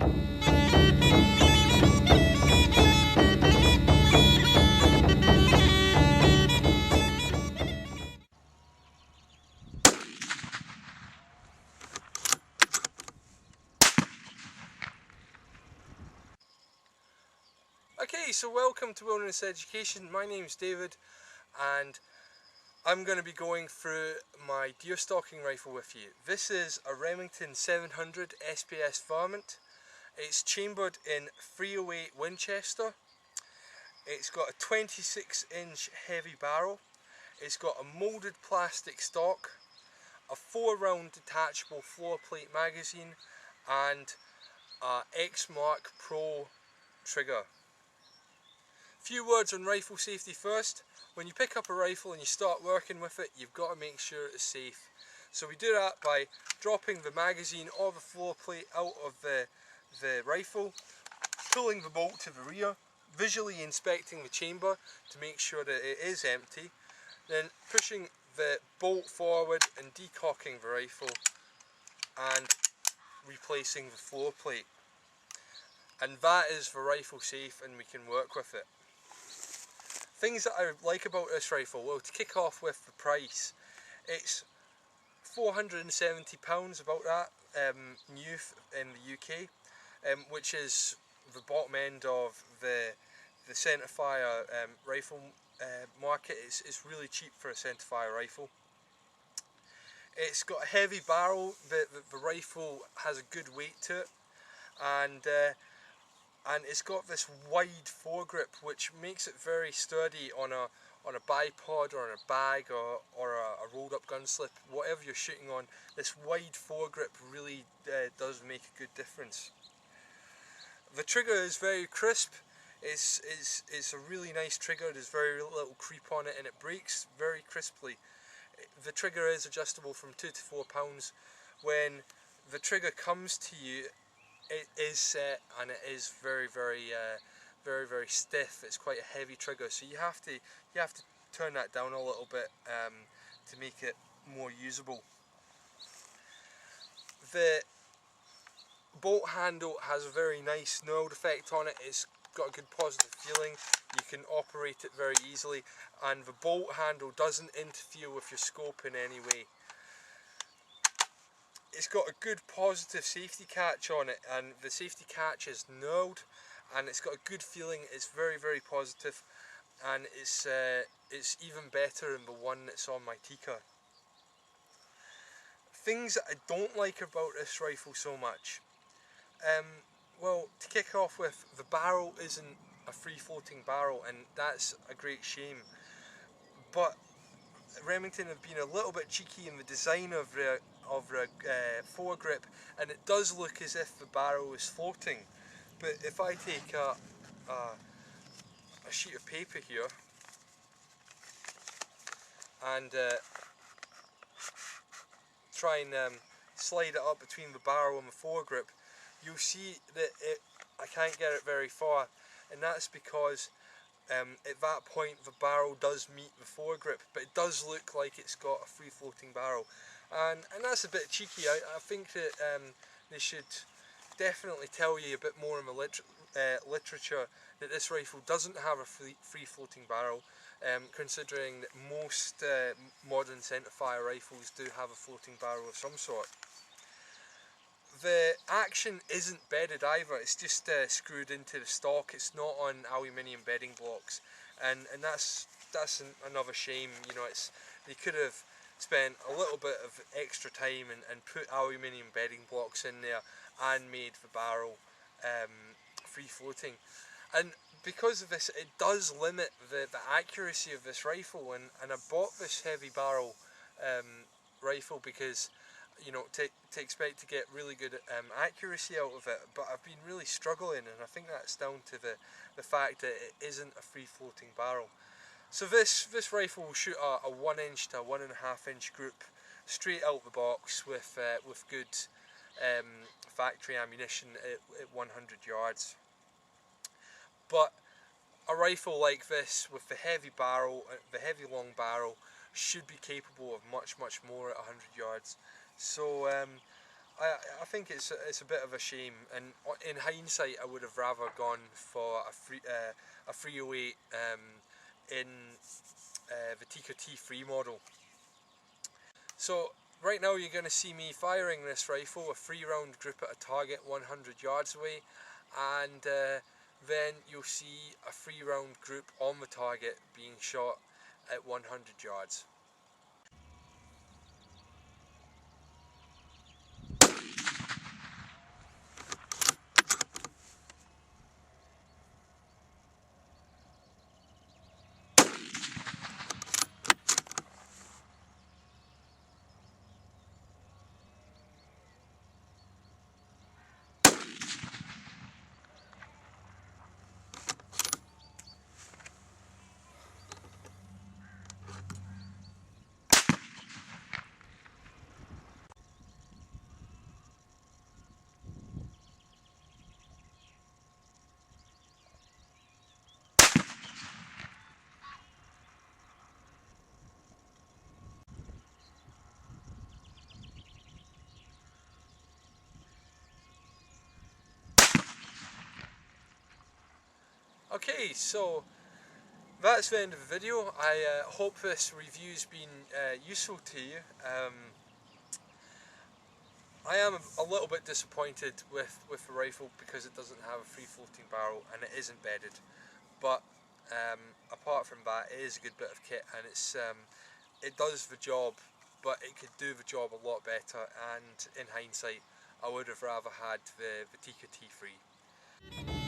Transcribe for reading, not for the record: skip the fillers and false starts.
Okay, so welcome to Wilderness Education. My name's David, and I'm going to be going through my deer stalking rifle with you. This is a Remington 700 SPS varmint. It's chambered in 308 Winchester. It's got a 26-inch heavy barrel. It's got a moulded plastic stock, a 4-round detachable floor plate magazine, and a X-Mark Pro trigger. Few words on rifle safety first. When you pick up a rifle and you start working with it, you've got to make sure it's safe. So we do that by dropping the magazine or the floor plate out of the rifle, pulling the bolt to the rear, visually inspecting the chamber to make sure that it is empty, then pushing the bolt forward and decocking the rifle and replacing the floor plate. And that is the rifle safe, and we can work with it. Things that I like about this rifle, well, to kick off with the price, it's £470, about that, new in the UK, which is the bottom end of the centerfire rifle market. It's really cheap for a centerfire rifle. It's got a heavy barrel. The rifle has a good weight to it, and it's got this wide foregrip which makes it very sturdy on a bipod or on a bag or a rolled up gun slip, whatever you're shooting on. This wide foregrip really does make a good difference. The trigger is very crisp. It's a really nice trigger. There's very little creep on it, and it breaks very crisply. The trigger is adjustable from 2 to 4 pounds. When the trigger comes to you, it is set, and it is very stiff. It's quite a heavy trigger, so you have to turn that down a little bit to make it more usable. The bolt handle has a very nice knurled effect on it. It's got a good positive feeling. You can operate it very easily, and the bolt handle doesn't interfere with your scope in any way. It's got a good positive safety catch on it, and the safety catch is knurled, and it's got a good feeling. It's very positive, and it's even better than the one that's on my Tika. Things that I don't like about this rifle so much, well, to kick off with, the barrel isn't a free floating barrel, and that's a great shame. But Remington have been a little bit cheeky in the design of the foregrip, and it does look as if the barrel is floating. But if I take a sheet of paper here and try and slide it up between the barrel and the foregrip, you'll see that I can't get it very far, and that's because at that point the barrel does meet the foregrip, but it does look like it's got a free floating barrel, and that's a bit cheeky. I think that they should definitely tell you a bit more in the literature that this rifle doesn't have a free floating barrel, considering that most modern centerfire rifles do have a floating barrel of some sort. The action isn't bedded either. It's just screwed into the stock. It's not on aluminium bedding blocks, and that's another shame. You know, they could have spent a little bit of extra time and put aluminium bedding blocks in there and made the barrel free floating. And because of this, it does limit the accuracy of this rifle, and I bought this heavy barrel rifle because, you know, to expect to get really good accuracy out of it, but I've been really struggling, and I think that's down to the fact that it isn't a free floating barrel. So this rifle will shoot a 1 inch to 1.5 inch group straight out the box with good factory ammunition at 100 yards. But a rifle like this with the heavy barrel, the heavy long barrel, should be capable of much more at 100 yards. So I think it's a bit of a shame, and in hindsight, I would have rather gone for a 308 in the Tika T3 model. So right now you're going to see me firing this rifle, a 3-round grip at a target 100 yards away, and then you'll see a 3-round group on the target being shot at 100 yards. Okay, so that's the end of the video. I hope this review's been useful to you. I am a little bit disappointed with the rifle because it doesn't have a free floating barrel and it isn't bedded. But apart from that, it is a good bit of kit, and it does the job, but it could do the job a lot better. And in hindsight, I would have rather had the Tika T3.